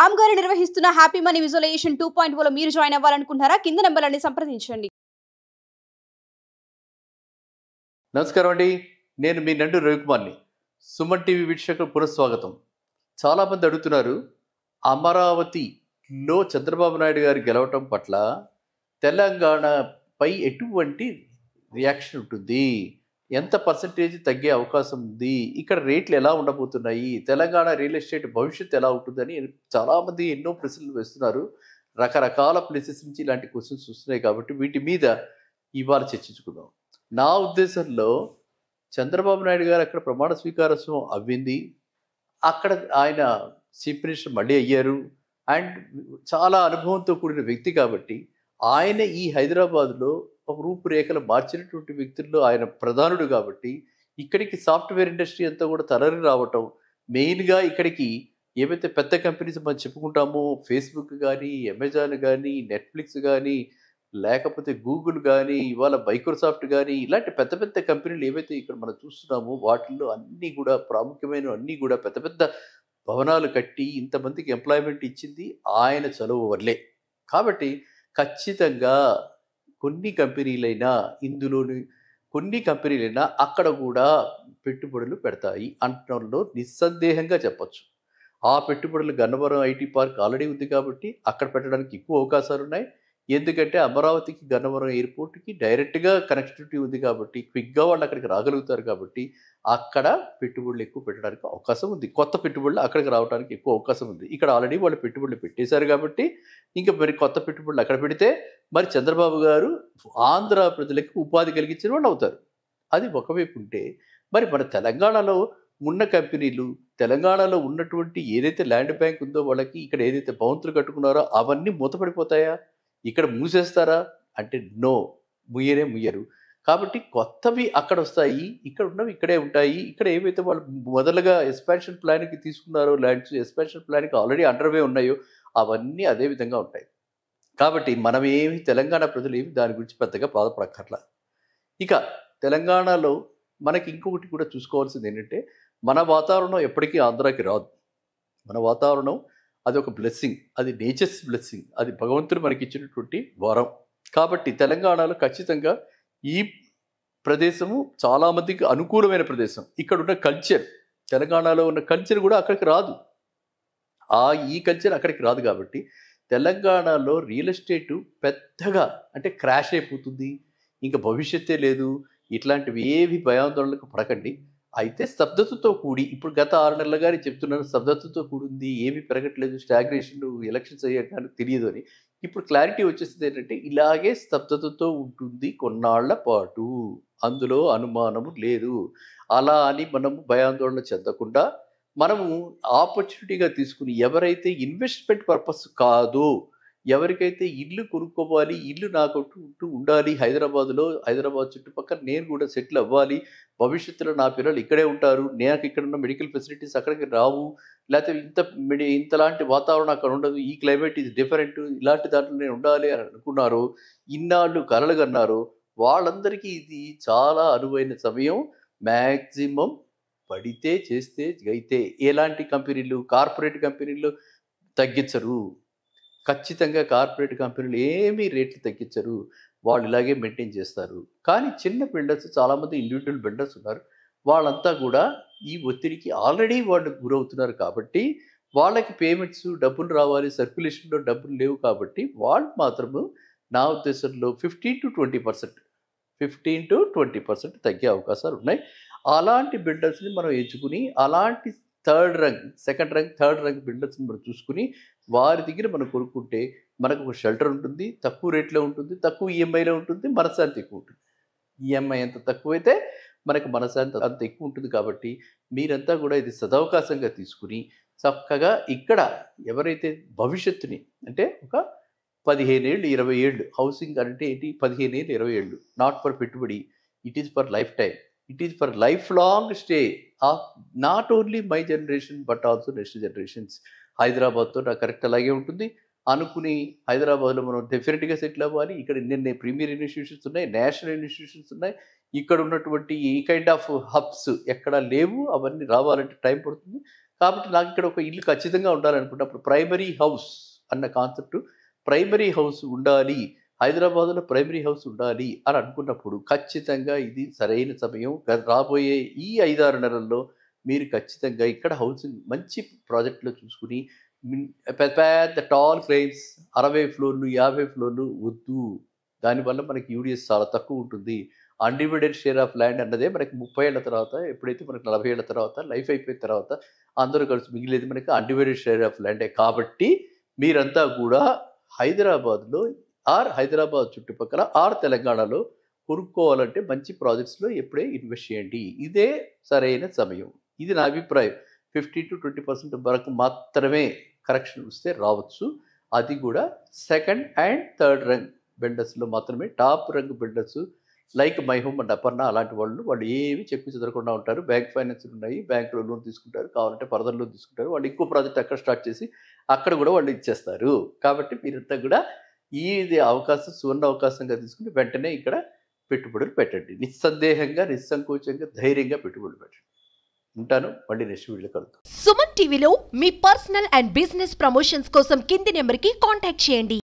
రామ్ గారు నిర్వహిస్తున్న happy money visualisation 2.0 లో మీరు జాయిన్ అవ్వాలనుకుంటున్నారా? కింద నంబర్లని సంప్రదించండి. నమస్కారం అండి. నేను మీ నండు రవికుమార్ని. సుమన్ టీవీ వీక్షకులకు పునఃస్వాగతం. చాలామంది అడుగుతున్నారు, అమరావతిలో చంద్రబాబు నాయుడు గారు గెలవటం పట్ల తెలంగాణపై ఎటువంటి రియాక్షన్ ఉంటుంది, ఎంత పర్సంటేజ్ తగ్గే అవకాశం ఉంది, ఇక్కడ రేట్లు ఎలా ఉండబోతున్నాయి, తెలంగాణ రియల్ ఎస్టేట్ భవిష్యత్తు ఎలా ఉంటుందని చాలామంది ఎన్నో ప్రశ్నలు వేస్తున్నారు. రకరకాల ప్లేసెస్ నుంచి ఇలాంటి క్వశ్చన్స్ వస్తున్నాయి. కాబట్టి వీటి మీద ఇవాళ చర్చించుకుందాం. నా ఉద్దేశంలో చంద్రబాబు నాయుడు గారు అక్కడ ప్రమాణ స్వీకారోత్సవం అవ్వింది. అక్కడ ఆయన చీఫ్ మినిస్టర్ మళ్ళీ అయ్యారు. అండ్ చాలా అనుభవంతో కూడిన వ్యక్తి కాబట్టి ఆయన ఈ హైదరాబాద్లో ఒక రూపురేఖలు మార్చినటువంటి వ్యక్తుల్లో ఆయన ప్రధానుడు కాబట్టి ఇక్కడికి సాఫ్ట్వేర్ ఇండస్ట్రీ అంతా కూడా తరలి రావటం, మెయిన్గా ఇక్కడికి ఏవైతే పెద్ద కంపెనీస్ మనం చెప్పుకుంటామో, ఫేస్బుక్ కానీ, అమెజాన్ కానీ, నెట్ఫ్లిక్స్ కానీ, లేకపోతే గూగుల్ కానీ, ఇవాళ మైక్రోసాఫ్ట్ కానీ, ఇలాంటి పెద్ద పెద్ద కంపెనీలు ఏవైతే ఇక్కడ మనం చూస్తున్నామో వాటిల్లో అన్నీ కూడా ప్రాముఖ్యమైన అన్నీ కూడా పెద్ద పెద్ద భవనాలు కట్టి ఇంతమందికి ఎంప్లాయ్మెంట్ ఇచ్చింది ఆయన చలువ వల్లే. కాబట్టి ఖచ్చితంగా కొన్ని కంపెనీలైనా, ఇందులోని కొన్ని కంపెనీలైనా అక్కడ కూడా పెట్టుబడులు పెడతాయి అనడంలో నిస్సందేహంగా చెప్పచ్చు. ఆ పెట్టుబడులు గన్నవరం ఐటీ పార్క్ ఆల్రెడీ ఉంది కాబట్టి అక్కడ పెట్టడానికి ఎక్కువ అవకాశాలు ఉన్నాయి. ఎందుకంటే అమరావతికి గన్నవరం ఎయిర్పోర్ట్కి డైరెక్ట్గా కనెక్టివిటీ ఉంది కాబట్టి క్విక్గా వాళ్ళు అక్కడికి రాగలుగుతారు. కాబట్టి అక్కడ పెట్టుబడులు ఎక్కువ పెట్టడానికి అవకాశం ఉంది. కొత్త పెట్టుబడులు అక్కడికి రావడానికి ఎక్కువ అవకాశం ఉంది. ఇక్కడ ఆల్రెడీ వాళ్ళు పెట్టుబడులు పెట్టేశారు కాబట్టి ఇంకా మరి కొత్త పెట్టుబడులు అక్కడ పెడితే మరి చంద్రబాబు గారు ఆంధ్ర ప్రజలకు ఉపాధి కలిగించిన వాళ్ళు అవుతారు. అది ఒకవైపు ఉంటే, మరి మన తెలంగాణలో ఉన్న కంపెనీలు, తెలంగాణలో ఉన్నటువంటి ఏదైతే ల్యాండ్ బ్యాంక్ ఉందో వాళ్ళకి ఇక్కడ ఏదైతే భవంతులు కట్టుకున్నారో అవన్నీ మూతపడిపోతాయా? ఇక్కడ మూసేస్తారా అంటే నో, ముయ్యరు. కాబట్టి కొత్తవి అక్కడ వస్తాయి, ఇక్కడ ఉన్నవి ఇక్కడే ఉంటాయి. ఇక్కడ ఏవైతే వాళ్ళు మొదలుగా ఎక్స్పాన్షన్ ప్లాన్కి తీసుకున్నారో, ల్యాండ్స్ ఎక్స్పాన్షన్ ప్లాన్కి ఆల్రెడీ అండర్వే ఉన్నాయో అవన్నీ అదే విధంగా ఉంటాయి. కాబట్టి మనం ఏమి తెలంగాణ ప్రజలు ఏమి దాని గురించి పెద్దగా బాధపడక్కర్లా. ఇక తెలంగాణలో మనకి ఇంకొకటి కూడా చూసుకోవాల్సింది ఏంటంటే, మన వాతావరణం ఎప్పటికీ ఆంధ్రాకి రాదు. మన వాతావరణం అది ఒక బ్లెస్సింగ్, అది నేచర్స్ బ్లెస్సింగ్, అది భగవంతుడు మనకి ఇచ్చినటువంటి వరం. కాబట్టి తెలంగాణలో ఖచ్చితంగా ఈ ప్రదేశము చాలామందికి అనుకూలమైన ప్రదేశం. ఇక్కడ ఉన్న కల్చర్, తెలంగాణలో ఉన్న కల్చర్ కూడా అక్కడికి రాదు. ఈ కల్చర్ అక్కడికి రాదు. కాబట్టి తెలంగాణలో రియల్ ఎస్టేటు పెద్దగా అంటే క్రాష్ అయిపోతుంది, ఇంకా భవిష్యత్తే లేదు, ఇట్లాంటివి ఏవి భయాందోళనకు పడకండి. అయితే స్తబ్దతతో కూడి, ఇప్పుడు గత 6 నెలలుగానే చెప్తున్నాను, స్తబ్దతతో కూడింది, ఏమీ పెరగట్లేదు, స్టాగ్నేషన్, ఎలక్షన్స్ అయ్యాక తెలియదు అని. ఇప్పుడు క్లారిటీ వచ్చేసింది ఏంటంటే ఇలాగే స్తబ్దతతో ఉంటుంది కొన్నాళ్ల పాటు, అందులో అనుమానము లేదు. అలా అని మనము భయాందోళన చెందకుండా మనము ఆపర్చునిటీగా తీసుకుని ఎవరైతే ఇన్వెస్ట్మెంట్ పర్పస్ కాదో, ఎవరికైతే ఇల్లు కొనుక్కోవాలి, ఇల్లు నాకు ఉండాలి హైదరాబాద్లో, హైదరాబాద్ చుట్టుపక్కల నేను కూడా సెటిల్ అవ్వాలి, భవిష్యత్తులో నా పిల్లలు ఇక్కడే ఉంటారు, నాకు ఇక్కడ ఉన్న మెడికల్ ఫెసిలిటీస్ అక్కడికి రావు, లేకపోతే ఇంతలాంటి వాతావరణం అక్కడ ఉండదు, ఈ క్లైమేట్ ఈజ్ డిఫరెంట్, ఇలాంటి దాంట్లో నేను ఉండాలి అని అనుకున్నారో, ఇన్నాళ్ళు కలలు కన్నారో వాళ్ళందరికీ ఇది చాలా అనువైన సమయం. మ్యాక్సిమం పడితే చేస్తే అయితే ఎలాంటి కంపెనీలు, కార్పొరేట్ కంపెనీలు తగ్గించరు. ఖచ్చితంగా కార్పొరేట్ కంపెనీలు ఏమీ రేట్లు తగ్గించరు, వాళ్ళు ఇలాగే మెయింటైన్ చేస్తారు. కానీ చిన్న బిల్డర్స్, చాలామంది ఇండివిజువల్ బిల్డర్స్ ఉన్నారు, వాళ్ళంతా కూడా ఈ ఒత్తిడికి ఆల్రెడీ వాళ్ళు గురవుతున్నారు. కాబట్టి వాళ్ళకి పేమెంట్స్, డబ్బులు రావాలి, సర్క్యులేషన్లో డబ్బులు లేవు. కాబట్టి వాళ్ళు మాత్రము నా ఉద్దేశంలో 15 to 20% తగ్గే అవకాశాలు ఉన్నాయి. అలాంటి బిల్డర్స్ని మనం ఎంచుకుని, అలాంటి సెకండ్ ర్యాంక్ థర్డ్ ర్యాంక్ బిల్డర్స్ని మనం చూసుకుని వారి దగ్గర మనం కొనుక్కుంటే మనకు ఒక షెల్టర్ ఉంటుంది, తక్కువ రేట్లో ఉంటుంది, తక్కువ ఈఎంఐలో ఉంటుంది, మనశ్శాంతి ఎక్కువ ఉంటుంది. ఈఎంఐ ఎంత తక్కువైతే మనకు మనశ్శాంతి అంత ఎక్కువ ఉంటుంది. కాబట్టి మీరంతా కూడా ఇది సదవకాశంగా తీసుకుని చక్కగా ఇక్కడ ఎవరైతే భవిష్యత్తుని, అంటే ఒక 15 ఏళ్ళు 20 ఏళ్ళు, హౌసింగ్ అంటే ఏంటి, 15 ఏళ్ళు 20 ఏళ్ళు, నాట్ ఫర్ పెట్టుబడి, it is for lifetime, it is for lifelong stay of not only my generation but also next generations. హైదరాబాద్తో నాకు కరెక్ట్ అలాగే ఉంటుంది అనుకుని హైదరాబాద్లో మనం డెఫినెట్గా సెటిల్ అవ్వాలి. ఇక్కడ ఎన్నెన్ని ప్రీమియర్ ఇన్స్టిట్యూషన్స్ ఉన్నాయి, నేషనల్ ఇన్స్టిట్యూషన్స్ ఉన్నాయి. ఇక్కడ ఉన్నటువంటి ఈ కైండ్ ఆఫ్ హబ్స్ ఎక్కడా లేవు, అవన్నీ రావాలంటే టైం పడుతుంది. కాబట్టి నాకు ఇక్కడ ఒక ఇల్లు ఖచ్చితంగా ఉండాలనుకున్నప్పుడు ప్రైమరీ హౌస్ అన్న కాన్సెప్ట్, ప్రైమరీ హౌస్ ఉండాలి, హైదరాబాద్లో ప్రైమరీ హౌస్ ఉండాలి అని అనుకున్నప్పుడు ఖచ్చితంగా ఇది సరైన సమయం. రాబోయే ఈ 5-6 నెలల్లో మీరు ఖచ్చితంగా ఇక్కడ హౌసింగ్ మంచి ప్రాజెక్టులో చూసుకుని పెద్ద పెద్ద టాల్ క్లెయిమ్స్ 60 ఫ్లోర్లు 50 ఫ్లోర్లు వద్దు. దానివల్ల మనకి యూడిఎస్ చాలా తక్కువ ఉంటుంది. అన్డివైడెడ్ షేర్ ఆఫ్ ల్యాండ్ అన్నదే మనకి 30 ఏళ్ల తర్వాత, ఎప్పుడైతే మనకి 40 ఏళ్ల తర్వాత లైఫ్ అయిపోయిన తర్వాత అందరూ కలిసి మిగిలేది మనకి అన్డివైడెడ్ షేర్ ఆఫ్ ల్యాండే. కాబట్టి మీరంతా కూడా హైదరాబాద్లో హైదరాబాద్ చుట్టుపక్కల తెలంగాణలో కొనుక్కోవాలంటే మంచి ప్రాజెక్ట్స్లో ఎప్పుడే ఇన్వెస్ట్ చేయండి. ఇదే సరైన సమయం. ఇది నా అభిప్రాయం. 50 to 20% వరకు మాత్రమే కరెక్షన్ వస్తే రావచ్చు. అది కూడా సెకండ్ అండ్ థర్డ్ రంగ్ బిల్డర్స్లో మాత్రమే. Top rung builders like my home and Aparna అలాంటి వాళ్ళు ఏమి చెప్పి చెదరకుండా ఉంటారు. బ్యాంక్ ఫైనాన్స్ ఉన్నాయి, బ్యాంకులో లోన్ తీసుకుంటారు, కావాలంటే ఫర్దర్ లోన్ తీసుకుంటారు. వాళ్ళు ఇంకో ప్రాజెక్ట్ అక్కడ స్టార్ట్ చేసి అక్కడ కూడా వాళ్ళు ఇచ్చేస్తారు. కాబట్టి మీరంతా కూడా ఇది అవకాశం సువర్ణ అవకాశంగా తీసుకుని వెంటనే ఇక్కడ పెట్టుబడులు పెట్టండి. నిస్సందేహంగా, నిస్సంకోచంగా, ధైర్యంగా పెట్టుబడులు పెట్టండి. ఉంటాను. మళ్ళీ నెక్స్ట్ వీడియోలో కలుద్దాం. సుమన్ టీవీలో మీ పర్సనల్ అండ్ బిజినెస్ ప్రమోషన్స్ కోసం కింది నెంబర్కి కాంటాక్ట్ చేయండి.